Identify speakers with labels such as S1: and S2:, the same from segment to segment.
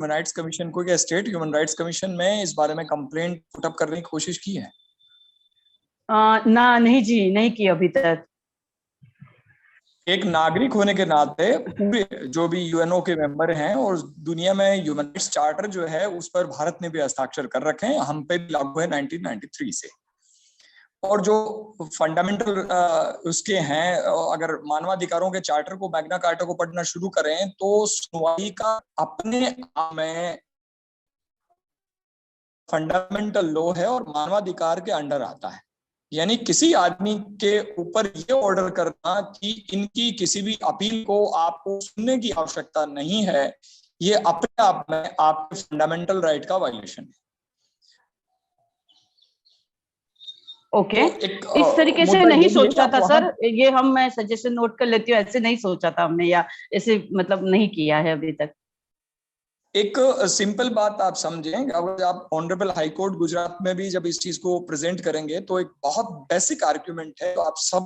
S1: Human rights commission को या state human rights commission में इस बारे में कंप्लेंट पुटअप करने की कोशिश की है?
S2: ना, नहीं जी, नहीं की अभी तक।
S1: एक नागरिक होने के नाते पूरे जो भी यूएनओ के मेंबर हैं और दुनिया में ह्यूमन राइट्स चार्टर जो है उस पर भारत ने भी हस्ताक्षर कर रखे हैं, हम पे भी लागू है 1993 से। और जो फंडामेंटल उसके हैं, अगर मानवाधिकारों के चार्टर को, मैग्ना कार्टा को पढ़ना शुरू करें तो सुनवाई का अपने आप में फंडामेंटल लॉ है और मानवाधिकार के अंडर आता है। यानी किसी आदमी के ऊपर ये ऑर्डर करना कि इनकी किसी भी अपील को आपको सुनने की आवश्यकता नहीं है, ये अपने आप में आपके फंडामेंटल राइट का वायलेशन है।
S2: ओके, इस तरीके से नहीं सोचा था सर, ये मैं सजेशन नोट कर लेती हूँ, ऐसे नहीं सोचा था हमने, या ऐसे मतलब नहीं किया है अभी तक।
S1: एक सिंपल बात आप समझें, अगर आप ऑनरेबल हाई कोर्ट गुजरात में भी जब इस चीज को प्रेजेंट करेंगे तो एक बहुत बेसिक आर्ग्यूमेंट है, तो आप सब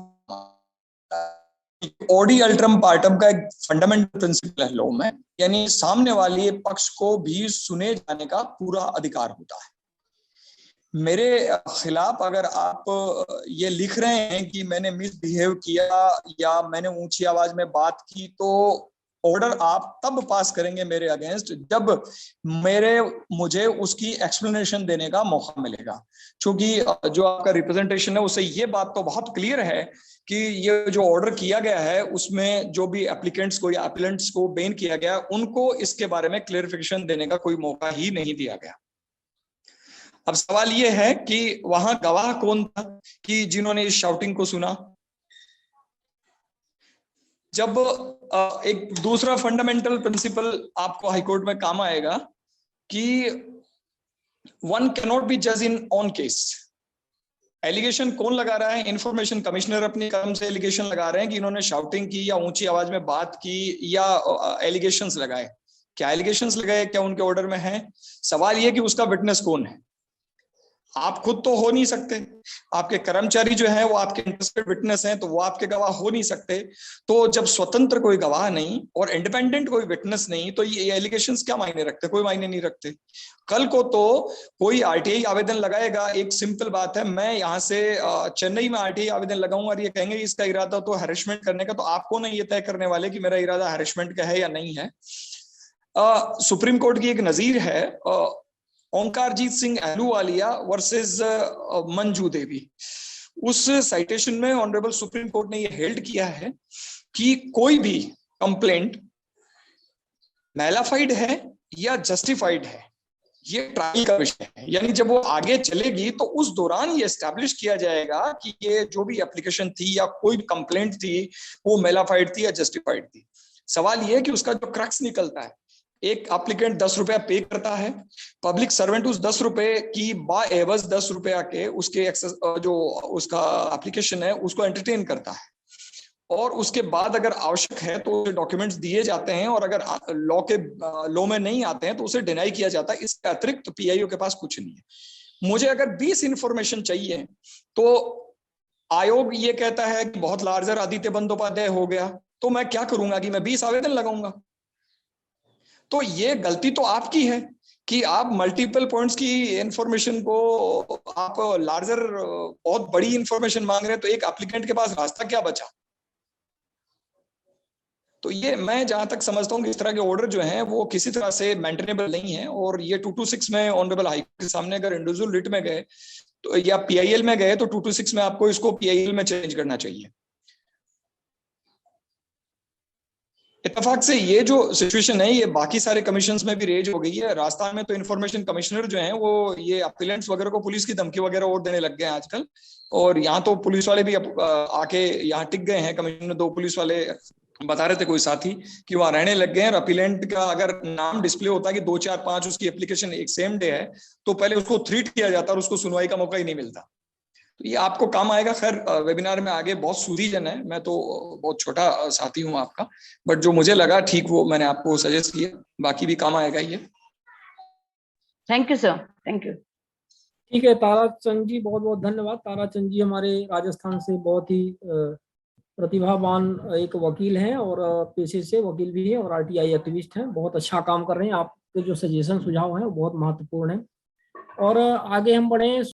S1: ऑडी अल्ट्रम पार्टम का एक फंडामेंटल प्रिंसिपल है लॉ में, यानी सामने वाले पक्ष को भी सुने जाने का पूरा अधिकार होता है। मेरे खिलाफ अगर आप ये लिख रहे हैं कि मैंने मिसबिहेव किया या मैंने ऊंची आवाज में बात की, तो ऑर्डर आप तब पास करेंगे मेरे अगेंस्ट जब मुझे उसकी एक्सप्लेनेशन देने का मौका मिलेगा। क्योंकि जो आपका रिप्रेजेंटेशन है उससे ये बात तो बहुत क्लियर है कि ये जो ऑर्डर किया गया है उसमें जो भी एप्लीकेंट्स को या एप्लीकेंट्स को बेन किया गया उनको इसके बारे में क्लेरिफिकेशन देने का कोई मौका ही नहीं दिया गया। अब सवाल ये है कि वहां गवाह कौन था कि जिन्होंने इस शाउटिंग को सुना। जब एक दूसरा फंडामेंटल प्रिंसिपल आपको हाईकोर्ट में काम आएगा कि वन कैन नॉट बी जज इन ऑन केस। एलिगेशन कौन लगा रहा है? इंफॉर्मेशन कमिश्नर अपने कलम से एलिगेशन लगा रहे हैं कि इन्होंने शाउटिंग की या ऊंची आवाज में बात की या एलिगेशंस लगाए। क्या एलिगेशंस लगाए, क्या उनके ऑर्डर में है? सवाल यह कि उसका विटनेस कौन है। आप खुद तो हो नहीं सकते, आपके कर्मचारी जो है वो आपके इंटरेस्टेड विटनेस हैं, तो वो आपके गवाह हो नहीं सकते। तो जब स्वतंत्र कोई गवाह नहीं और इंडिपेंडेंट कोई विटनेस नहीं, तो ये एलिगेशंस क्या मायने रखते? कोई मायने नहीं रखते। कल को तो कोई आरटीआई आवेदन लगाएगा, एक सिंपल बात है, मैं यहाँ से चेन्नई में आरटीआई आवेदन लगाऊंगा और ये कहेंगे इसका इरादा तो हैरेसमेंट करने का, तो आपको नहीं ये तय करने वाले कि मेरा इरादा हैरेसमेंट का है या नहीं है। सुप्रीम कोर्ट की एक नजीर है ओंकारजीत सिंह अहलूवालिया वर्सेस मंजू देवी। उस साइटेशन में ऑनरेबल सुप्रीम कोर्ट ने यह हेल्ड किया है कि कोई भी कंप्लेंट मैलाफाइड है या जस्टिफाइड है, ये ट्रायल का विषय है। यानी जब वो आगे चलेगी तो उस दौरान ये एस्टैब्लिश किया जाएगा कि ये जो भी एप्लीकेशन थी या कोई भी कंप्लेंट थी वो मैलाफाइड थी या जस्टिफाइड थी। सवाल ये है कि उसका जो क्रक्स निकलता है, एक एप्लीकेंट 10 रुपया पे करता है, पब्लिक सर्वेंट उस 10 रुपए की बाएवज 10 रुपया के उसके जो उसका एप्लीकेशन है उसको एंटरटेन करता है, और उसके बाद अगर आवश्यक है तो उसे डॉक्यूमेंट्स दिए जाते हैं, और अगर लॉ में नहीं आते हैं तो उसे डिनाई किया जाता है। इसके अतिरिक्त पीआईओ के पास कुछ नहीं है। मुझे अगर 20 इंफॉर्मेशन चाहिए तो आयोग ये कहता है कि बहुत लार्जर आदित्य बंदोपाध्याय हो गया, तो मैं क्या करूंगा कि मैं 20 आवेदन लगाऊंगा। तो ये गलती तो आपकी है कि आप मल्टीपल पॉइंट्स की इंफॉर्मेशन को आप लार्जर बहुत बड़ी इंफॉर्मेशन मांग रहे हैं, तो एक एप्लीकेंट के पास रास्ता क्या बचा? तो ये मैं जहां तक समझता हूँ कि इस तरह के ऑर्डर जो हैं वो किसी तरह से मेंटेनेबल नहीं है। और ये 226 में ऑनरेबल हाई के सामने अगर इंडिविजुअल रिट में गए तो या पीआईएल में गए तो 226 में आपको इसको पीआईएल में चेंज करना चाहिए। इत्तेफाक से ये जो सिचुएशन है ये बाकी सारे कमीशंस में भी रेज हो गई है। राजस्थान में तो इन्फॉर्मेशन कमिश्नर जो हैं वो ये अपीलेंट्स वगैरह को पुलिस की धमकी वगैरह और देने लग गए हैं आजकल, और यहाँ तो पुलिस वाले भी आके यहाँ टिक गए हैं। कमिश्नर 2 पुलिस वाले बता रहे थे कोई साथी कि वहां रहने लग गए हैं। अपीलेंट का अगर नाम डिस्प्ले होता है कि 2 4 5 उसकी एप्लीकेशन एक सेम डे है तो पहले उसको थ्रीट किया जाता और उसको सुनवाई का मौका ही नहीं मिलता। तो ये आपको काम आएगा। खैर वेबिनार में आगे बहुत सूरीजन है, मैं तो बहुत छोटा साथी हूँ आपका, बट जो मुझे लगा ठीक वो मैंने आपको सजेस्ट किया, बाकी भी काम आएगा ये।
S2: Thank you sir, thank you.
S3: ठीक है ताराचंद जी, बहुत बहुत धन्यवाद। ताराचंद जी हमारे राजस्थान से बहुत ही प्रतिभावान एक वकील हैं और पेशे से वकील भी हैं और आरटीआई एक्टिविस्ट हैं, बहुत अच्छा काम कर रहे हैं। आप के जो सजेशन सुझाव हैं वो बहुत महत्वपूर्ण है। और आगे हम बढ़े